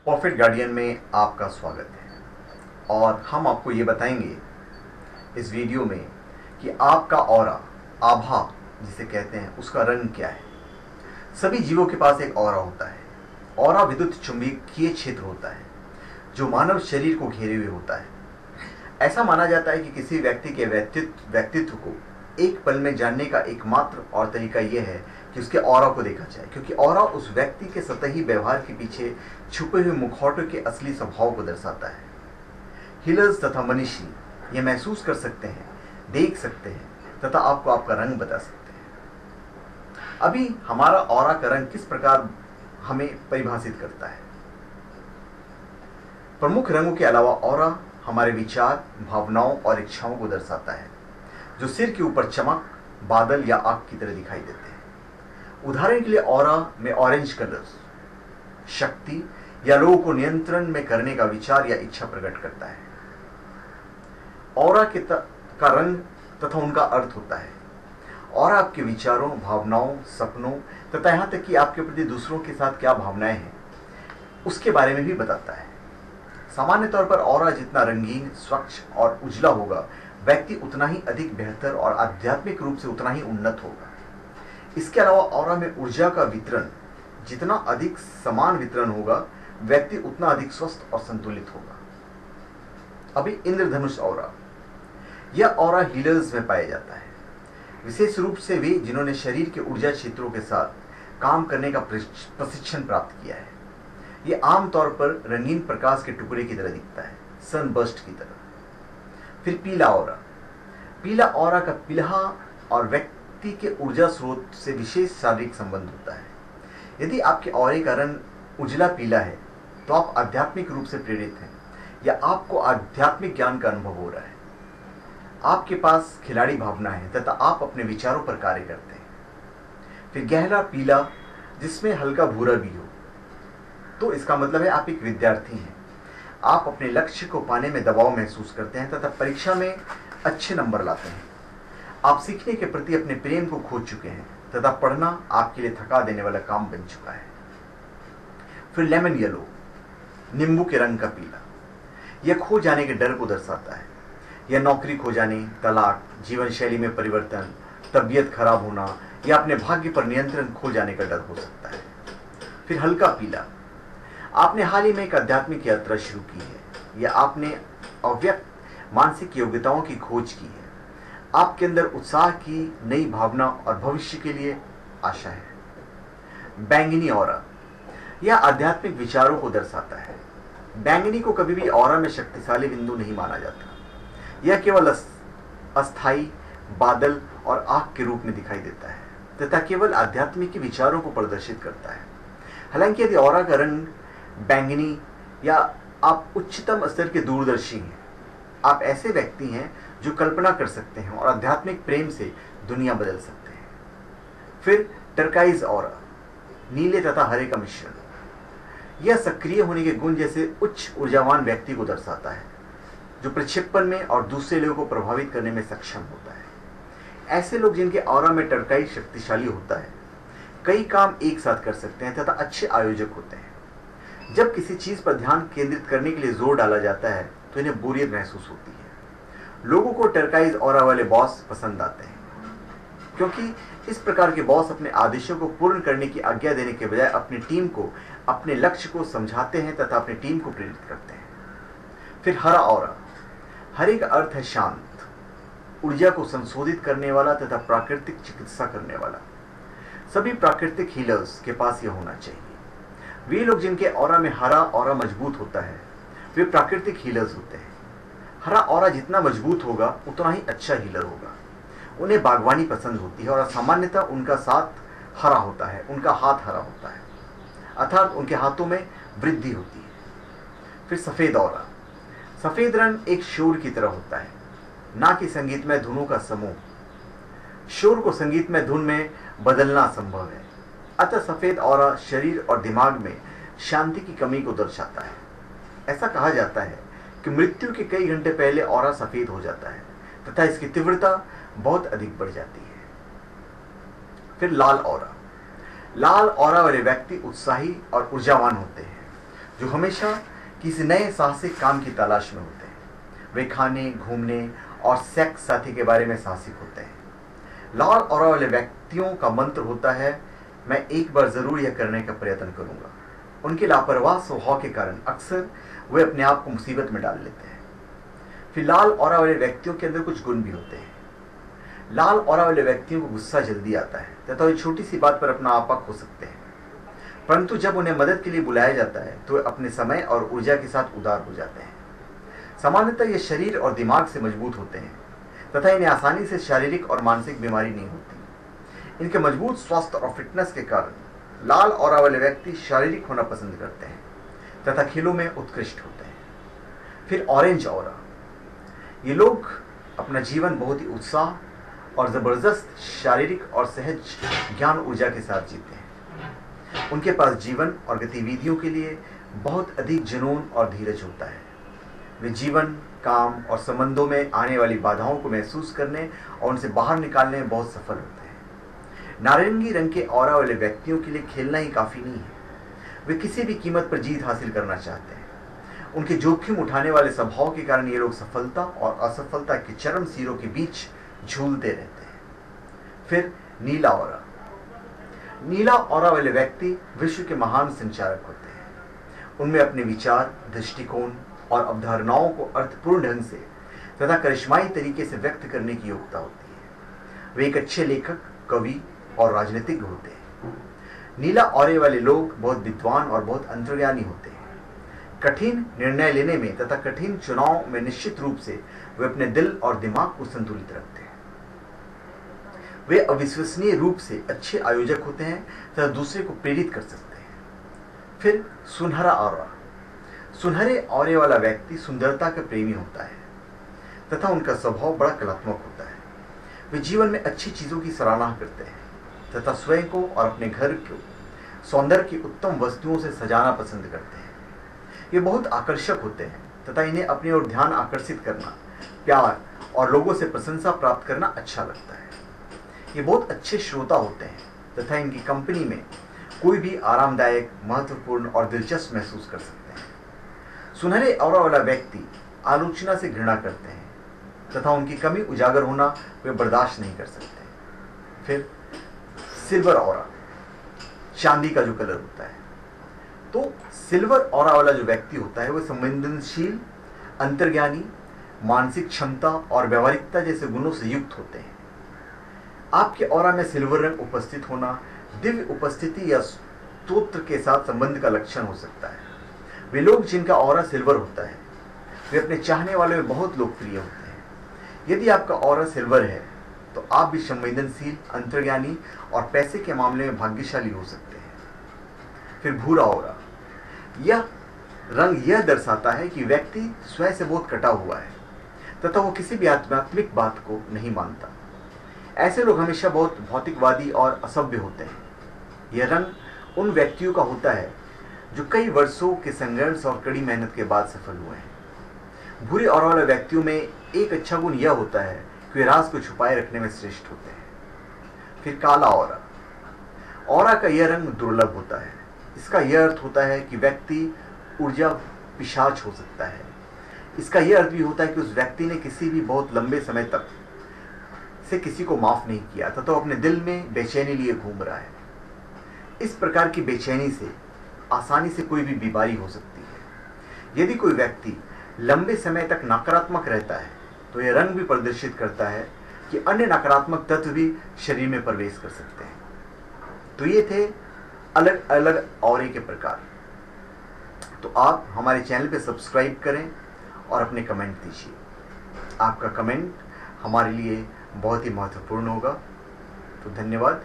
Profit guardian में आपका स्वागत है और हम आपको ये बताएंगे इस वीडियो में कि आपका ऑरा, आभा जिसे कहते हैं, उसका रंग क्या है। सभी जीवों के पास एक ऑरा होता है। ऑरा विद्युत चुंबकीय क्षेत्र होता है जो मानव शरीर को घेरे हुए होता है। ऐसा माना जाता है कि किसी व्यक्ति के व्यक्तित्व को एक पल में जानने का एकमात्र और तरीका यह है कि उसके ऑरा को देखा जाए, क्योंकि ऑरा उस व्यक्ति के सतही व्यवहार के पीछे छुपे हुए मुखौटों के असली स्वभाव को दर्शाता है। हीलर्स तथा मनीषी यह महसूस कर सकते हैं, देख सकते हैं तथा आपको आपका रंग बता सकते हैं। अभी हमारा ऑरा का रंग किस प्रकार हमें परिभाषित करता है। प्रमुख रंगों के अलावा ऑरा हमारे विचार, भावनाओं और इच्छाओं को दर्शाता है, जो सिर के ऊपर चमक, बादल या आग की तरह दिखाई देते हैं। उदाहरण के लिए ऑरा में ऑरेंज कलर शक्ति या लोगों को नियंत्रण में करने का विचार या इच्छा प्रकट करता है। ऑरा का रंग तथा उनका अर्थ होता है। ऑरा आपके विचारों, भावनाओं, सपनों तथा यहां तक कि आपके प्रति दूसरों के साथ क्या भावनाएं हैं उसके बारे में भी बताता है। सामान्य तौर पर ऑरा जितना रंगीन, स्वच्छ और उजला होगा, व्यक्ति उतना ही अधिक बेहतर और आध्यात्मिक रूप से उतना ही उन्नत होगा। इसके अलावा ऑरा में ऊर्जा का वितरण जितना अधिक समान वितरण होगा, व्यक्ति उतना अधिक स्वस्थ और संतुलित होगा। अभी इंद्रधनुष ऑरा, यह ऑरा हीलर्स में पाया जाता है, विशेष रूप से वे जिन्होंने शरीर के ऊर्जा क्षेत्रों के साथ काम करने का प्रशिक्षण प्राप्त किया है। यह आमतौर पर रंगीन प्रकाश के टुकड़े की तरह दिखता है, सनबर्स्ट की तरह। फिर पीला ऑरा, पीला ऑरा का पीला और व्यक्ति के ऊर्जा स्रोत से विशेष शारीरिक संबंध होता है। यदि आपके ऑरे का रंग उजला पीला है तो आप आध्यात्मिक रूप से प्रेरित हैं या आपको आध्यात्मिक ज्ञान का अनुभव हो रहा है। आपके पास खिलाड़ी भावना है तथा आप अपने विचारों पर कार्य करते हैं। फिर गहरा पीला जिसमें हल्का भूरा भी हो, तो इसका मतलब है आप एक विद्यार्थी हैं। आप अपने लक्ष्य को पाने में दबाव महसूस करते हैं तथा परीक्षा में अच्छे नंबर लाते हैं। आप सीखने के प्रति अपने प्रेम को खो चुके हैं तथा पढ़ना आपके लिए थका देने वाला काम बन चुका है। फिर लेमन येलो, नींबू के रंग का पीला, यह खो जाने के डर को दर्शाता है। यह नौकरी खो जाने, तलाक, जीवन शैली में परिवर्तन, तबीयत खराब होना या अपने भाग्य पर नियंत्रण खो जाने का डर हो सकता है। फिर हल्का पीला, आपने हाल ही में एक आध्यात्मिक यात्रा शुरू की है या आपने अव्यक्त मानसिक योग्यताओं की खोज की है। आपके अंदर उत्साह की नई भावना और भविष्य के लिए आशा है। बैंगनी ऑरा, यह आध्यात्मिक विचारों को दर्शाता है। बैंगनी को कभी भी ऑरा में शक्तिशाली बिंदु नहीं माना जाता। यह केवल अस्थाई बादल और आग के रूप में दिखाई देता है तथा केवल आध्यात्मिक विचारों को प्रदर्शित करता है। हालांकि यदि ऑरा का रंग बैंगनी या आप उच्चतम स्तर के दूरदर्शी हैं, आप ऐसे व्यक्ति हैं जो कल्पना कर सकते हैं और आध्यात्मिक प्रेम से दुनिया बदल सकते हैं। फिर टर्काइज ऑरा, नीले तथा हरे का मिश्रण, यह सक्रिय होने के गुण जैसे उच्च ऊर्जावान व्यक्ति को दर्शाता है जो प्रक्षेपण में और दूसरे लोगों को प्रभावित करने में सक्षम होता है। ऐसे लोग जिनके ऑरा में टर्काइज शक्तिशाली होता है, कई काम एक साथ कर सकते हैं तथा अच्छे आयोजक होते हैं। जब किसी चीज पर ध्यान केंद्रित करने के लिए जोर डाला जाता है तो इन्हें बोरियत महसूस होती है। लोगों को टर्काइज ऑरा वाले बॉस पसंद आते हैं क्योंकि इस प्रकार के बॉस अपने आदेशों को पूर्ण करने की आज्ञा देने के बजाय अपनी टीम को अपने लक्ष्य को समझाते हैं तथा अपनी टीम को प्रेरित करते हैं। फिर हरा ऑरा, हरे का अर्थ है शांत, ऊर्जा को संशोधित करने वाला तथा प्राकृतिक चिकित्सा करने वाला। सभी प्राकृतिक हीलर्स के पास यह होना चाहिए। वे लोग जिनके ऑरा में हरा ऑरा मजबूत होता है, वे प्राकृतिक हीलर्स होते हैं। हरा ऑरा जितना मजबूत होगा उतना ही अच्छा हीलर होगा। उन्हें बागवानी पसंद होती है और सामान्यतः उनका साथ हरा होता है, उनका हाथ हरा होता है, अर्थात उनके हाथों में वृद्धि होती है। फिर सफेद ऑरा, सफेद रंग एक शोर की तरह होता है, ना कि संगीतमय धुनों का समूह। शोर को संगीतमय धुन में बदलना संभव है। अतः सफेद ऑरा शरीर और दिमाग में शांति की कमी को दर्शाता है। ऐसा कहा जाता है कि मृत्यु के कई घंटे पहले ऑरा सफेद हो जाता है तथा इसकी तीव्रता बहुत अधिक बढ़ जाती है। फिर लाल ऑरा, लाल ऑरा वाले व्यक्ति उत्साही और ऊर्जावान होते हैं। जो हमेशा किसी नए साहसिक काम की तलाश में होते हैं। वे खाने, घूमने और सेक्स साथी के बारे में साहसिक होते हैं। लाल ऑरा वाले व्यक्तियों का मंत्र होता है, मैं एक बार जरूर यह करने का प्रयत्न करूंगा। उनके लापरवाह स्वभाव के कारण अक्सर वे अपने आप को मुसीबत में डाल लेते हैं। फिर लाल ऑरा वाले व्यक्तियों के अंदर कुछ गुण भी होते हैं। लाल ऑरा वाले व्यक्तियों को गुस्सा जल्दी आता है तथा वे छोटी सी बात पर अपना आपा खो सकते हैं, परंतु जब उन्हें मदद के लिए बुलाया जाता है तो वे अपने समय और ऊर्जा के साथ उदार हो जाते हैं। सामान्यतः ये शरीर और दिमाग से मजबूत होते हैं तथा इन्हें आसानी से शारीरिक और मानसिक बीमारी नहीं होती। इनके मजबूत स्वास्थ्य और फिटनेस के कारण लाल ऑरा वाले व्यक्ति शारीरिक होना पसंद करते हैं तथा खेलों में उत्कृष्ट होते हैं। फिर ऑरेंज ऑरा, ये लोग अपना जीवन बहुत ही उत्साह और जबरदस्त शारीरिक और सहज ज्ञान ऊर्जा के साथ जीते हैं। उनके पास जीवन और गतिविधियों के लिए बहुत अधिक जुनून और धीरज होता है। वे जीवन, काम और संबंधों में आने वाली बाधाओं को महसूस करने और उनसे बाहर निकालने में बहुत सफल होते हैं। नारंगी रंग के ऑरा वाले व्यक्तियों के लिए खेलना ही काफी नहीं है, वे किसी भी कीमत पर जीत हासिल करना चाहते हैं। उनके जोखिम उठाने वाले स्वभाव के कारण ये लोग सफलता और असफलता के चरम सिरों के बीच झूलते रहते हैं। फिर नीला ऑरा, नीला ऑरा वाले व्यक्ति विश्व के महान संचारक होते हैं। उनमें अपने विचार, दृष्टिकोण और अवधारणाओं को अर्थपूर्ण ढंग से तथा करिश्माई तरीके से व्यक्त करने की योग्यता होती है। वे एक अच्छे लेखक, कवि और राजनीतिज्ञ होते हैं। नीला ऑरे वाले लोग बहुत विद्वान और बहुत अंतर्ज्ञानी होते हैं। कठिन निर्णय लेने में तथा कठिन चुनाव में निश्चित रूप से वे अपने दिल और दिमाग को संतुलित रखते हैं। वे अविश्वसनीय रूप से अच्छे आयोजक होते हैं तथा दूसरे को प्रेरित कर सकते हैं। फिर सुनहरा ऑरा, सुनहरे ऑरे वाला व्यक्ति सुंदरता का प्रेमी होता है तथा उनका स्वभाव बड़ा कलात्मक होता है। वे जीवन में अच्छी चीजों की सराहना करते हैं तथा स्वयं को और अपने घर को सौंदर्य की उत्तम वस्तुओं से सजाना पसंद करते हैं। ये बहुत आकर्षक होते हैं तथा इन्हें अपनी ओर ध्यान आकर्षित करना, प्यार और लोगों से प्रशंसा प्राप्त करना अच्छा लगता है। ये बहुत अच्छे श्रोता होते हैं तथा इनकी कंपनी में कोई भी आरामदायक, महत्वपूर्ण और दिलचस्प महसूस कर सकते हैं। सुनहरे ऑरा वाला व्यक्ति आलोचना से घृणा करते हैं तथा उनकी कमी उजागर होना वे बर्दाश्त नहीं कर सकते। फिर सिल्वर ऑरा, चांदी का जो कलर होता है, तो सिल्वर ऑरा वाला जो व्यक्ति होता है वह संवेदनशील, अंतर्ज्ञानी, मानसिक क्षमता और व्यवहारिकता जैसे गुणों से युक्त होते हैं। आपके ऑरा में सिल्वर रंग उपस्थित होना दिव्य उपस्थिति या स्तोत्र के साथ संबंध का लक्षण हो सकता है। वे लोग जिनका ऑरा सिल्वर होता है वे अपने चाहने वालों में बहुत लोकप्रिय होते हैं। यदि आपका ऑरा सिल्वर है तो आप भी संवेदनशील, अंतर्ज्ञानी और पैसे के मामले में भाग्यशाली हो सकते हैं। फिर भूरा ऑरा, यह रंग यह दर्शाता है कि व्यक्ति स्वयं से बहुत कटा हुआ है तथा वो किसी भी आध्यात्मिक बात को नहीं मानता। ऐसे लोग हमेशा बहुत भौतिकवादी और असभ्य होते हैं। यह रंग उन व्यक्तियों का होता है जो कई वर्षों के संघर्ष और कड़ी मेहनत के बाद सफल हुए हैं। भूरे ऑरा वाले व्यक्तियों में एक अच्छा गुण यह होता है कि वे राज को छुपाए रखने में श्रेष्ठ होते हैं। फिर काला ऑरा, ऑरा का यह रंग दुर्लभ होता है। इसका यह अर्थ होता है कि व्यक्ति ऊर्जा पिशाच हो सकता है। इसका यह अर्थ भी होता है कि उस व्यक्ति ने किसी भी बहुत लंबे समय तक से किसी को माफ नहीं किया तथा तो अपने दिल में बेचैनी लिए घूम रहा है। इस प्रकार की बेचैनी से आसानी से कोई भी बीमारी हो सकती है। यदि कोई व्यक्ति लंबे समय तक नकारात्मक रहता है तो यह रंग भी प्रदर्शित करता है कि अन्य नकारात्मक तत्व भी शरीर में प्रवेश कर सकते हैं। तो ये थे अलग अलग ऑरे के प्रकार। तो आप हमारे चैनल पे सब्सक्राइब करें और अपने कमेंट दीजिए। आपका कमेंट हमारे लिए बहुत ही महत्वपूर्ण होगा। तो धन्यवाद।